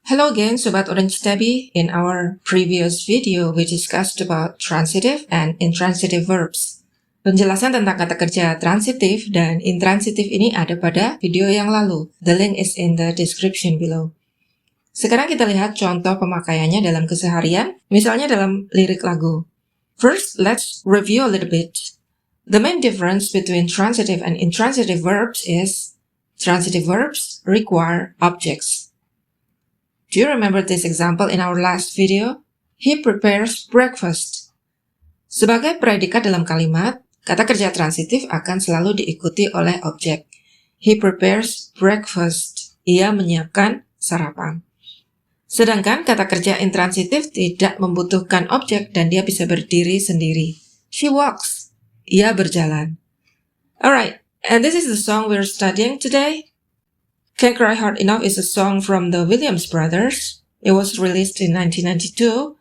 Hello again, Sobat Orange Tabby. In our previous video, we discussed about transitive and intransitive verbs. Penjelasan tentang kata kerja transitif dan intransitif ini ada pada video yang lalu. The link is in the description below. Sekarang kita lihat contoh pemakaiannya dalam keseharian, misalnya dalam lirik lagu. First, let's review a little bit. The main difference between transitive and intransitive verbs is transitive verbs require objects. Do you remember this example in our last video? He prepares breakfast. Sebagai predikat dalam kalimat, kata kerja transitif akan selalu diikuti oleh objek. He prepares breakfast. Ia menyiapkan sarapan. Sedangkan kata kerja intransitif tidak membutuhkan objek dan dia bisa berdiri sendiri. She walks. Ia berjalan. Alright, and this is the song we're studying today. Can't Cry Hard Enough is a song from the Williams Brothers. It was released in 1992.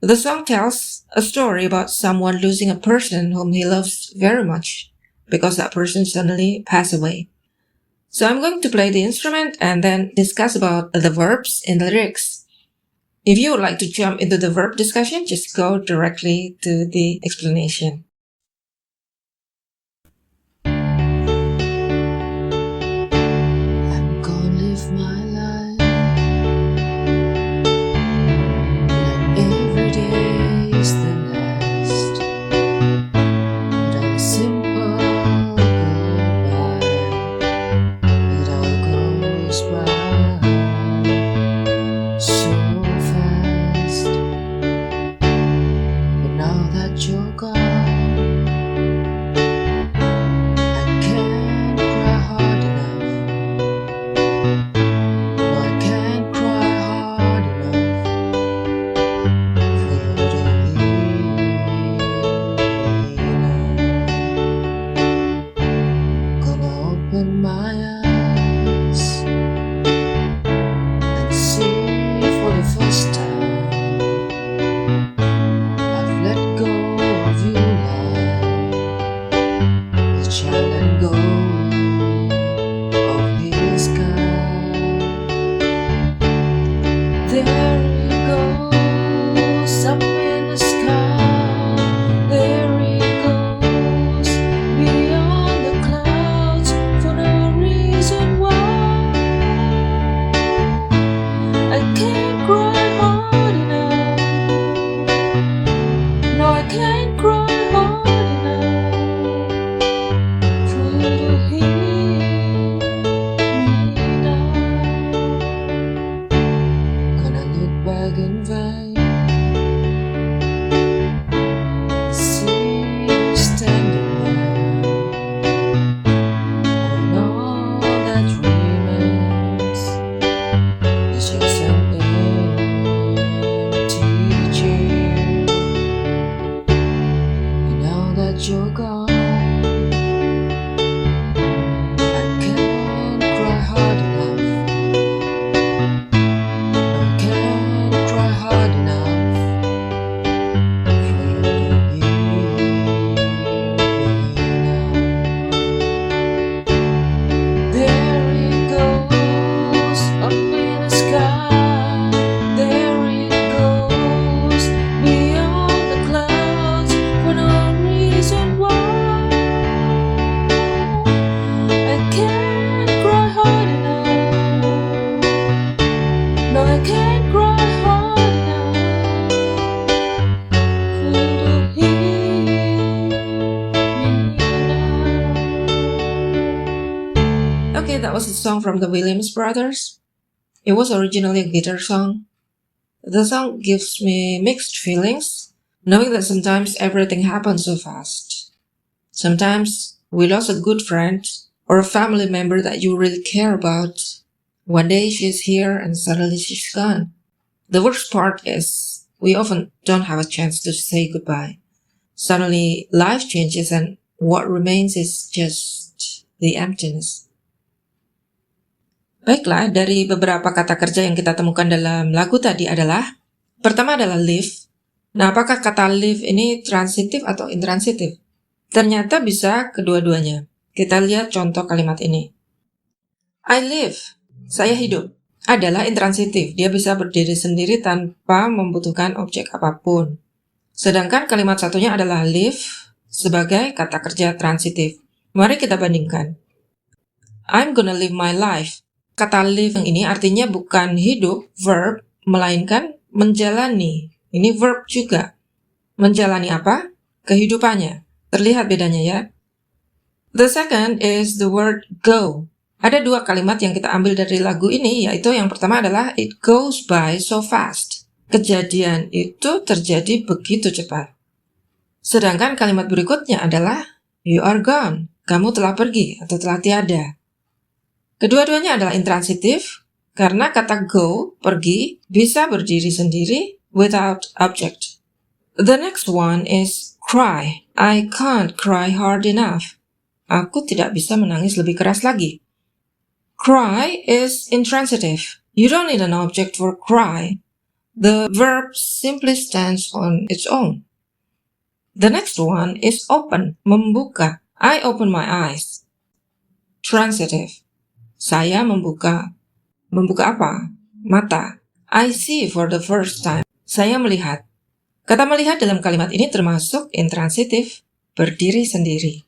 The song tells a story about someone losing a person whom he loves very much because that person suddenly passed away. So I'm going to play the instrument and then discuss about the verbs in the lyrics. If you would like to jump into the verb discussion, just go directly to the explanation. That was a song from the Williams Brothers. It was originally a guitar song. The song gives me mixed feelings, knowing that sometimes everything happens so fast. Sometimes we lost a good friend or a family member that you really care about. One day she's here and suddenly she's gone. The worst part is we often don't have a chance to say goodbye. Suddenly life changes and what remains is just the emptiness. Baiklah, dari beberapa kata kerja yang kita temukan dalam lagu tadi adalah, pertama adalah live. Nah, apakah kata live ini transitif atau intransitif? Ternyata bisa kedua-duanya. Kita lihat contoh kalimat ini. I live, saya hidup. adalah intransitif. Dia bisa berdiri sendiri tanpa membutuhkan objek apapun. Sedangkan kalimat satunya adalah live sebagai kata kerja transitif. Mari kita bandingkan. I'm gonna live my life. Kata live yang ini artinya bukan hidup, verb, melainkan menjalani. Ini verb juga. Menjalani apa? Kehidupannya. Terlihat bedanya ya. The second is the word go. Ada dua kalimat yang kita ambil dari lagu ini, yaitu yang pertama adalah it goes by so fast. Kejadian itu terjadi begitu cepat. Sedangkan kalimat berikutnya adalah you are gone. Kamu telah pergi atau telah tiada. Kedua-duanya adalah intransitif karena kata go, pergi, bisa berdiri sendiri without object. The next one is cry. I can't cry hard enough. Aku tidak bisa menangis lebih keras lagi. Cry is intransitive. You don't need an object for cry. The verb simply stands on its own. The next one is open, membuka. I open my eyes. Transitive. Saya membuka. Membuka apa? Mata. I see for the first time. Saya melihat. Kata melihat dalam kalimat ini termasuk intransitif, berdiri sendiri.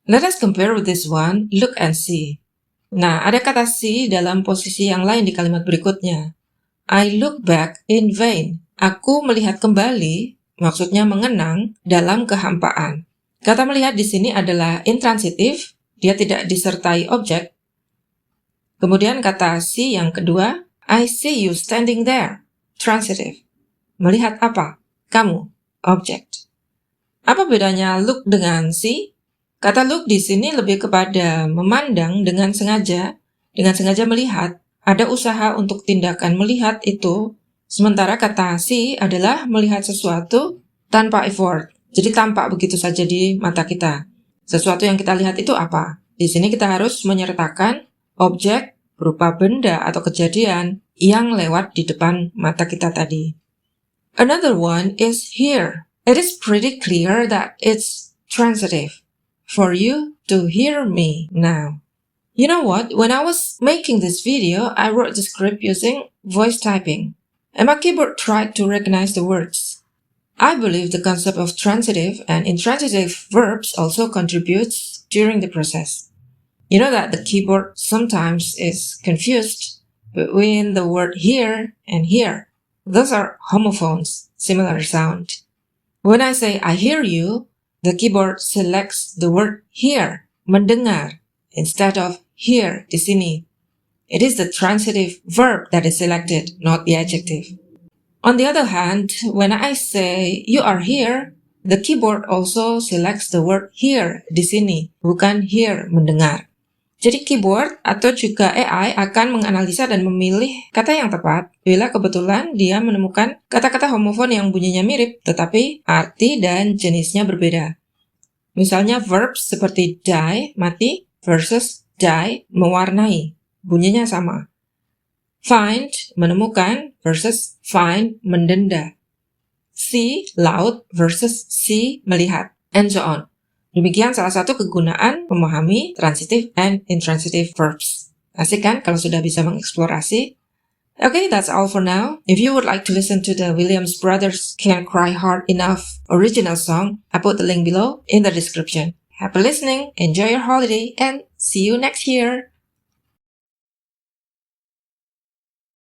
Let us compare with this one, look and see. Nah, ada kata see dalam posisi yang lain di kalimat berikutnya. I look back in vain. Aku melihat kembali, maksudnya mengenang dalam kehampaan. Kata melihat di sini adalah intransitif, dia tidak disertai objek. Kemudian kata see yang kedua, I see you standing there. Transitive. Melihat apa? Kamu. Object. Apa bedanya look dengan see? Kata look di sini lebih kepada memandang dengan sengaja melihat. Ada usaha untuk tindakan melihat itu, sementara kata see adalah melihat sesuatu tanpa effort. Jadi tampak begitu saja di mata kita. Sesuatu yang kita lihat itu apa? Di sini kita harus menyertakan objek berupa benda atau kejadian yang lewat di depan mata kita tadi. Another one is hear. It is pretty clear that it's transitive. For you to hear me now. You know what? When I was making this video, I wrote the script using voice typing, and my keyboard tried to recognize the words. I believe the concept of transitive and intransitive verbs also contributes during the process. You know that the keyboard sometimes is confused between the word hear and hear. Those are homophones, similar sound. When I say I hear you, the keyboard selects the word hear, mendengar, instead of hear di sini. It is the transitive verb that is selected, not the adjective. On the other hand, when I say you are here, the keyboard also selects the word hear di sini, bukan hear, mendengar. Jadi keyboard atau juga AI akan menganalisa dan memilih kata yang tepat bila kebetulan dia menemukan kata-kata homofon yang bunyinya mirip tetapi arti dan jenisnya berbeda. Misalnya verbs seperti die, mati, versus die, mewarnai, bunyinya sama. Find, menemukan, versus find, mendenda. See, laut, versus see, melihat, and so on. Demikian salah satu kegunaan memahami transitive and intransitive verbs. Asik kan kalau sudah bisa mengeksplorasi? Okay, that's all for now. If you would like to listen to the Williams Brothers Can't Cry Hard Enough original song, I put the link below in the description. Happy listening, enjoy your holiday, and see you next year!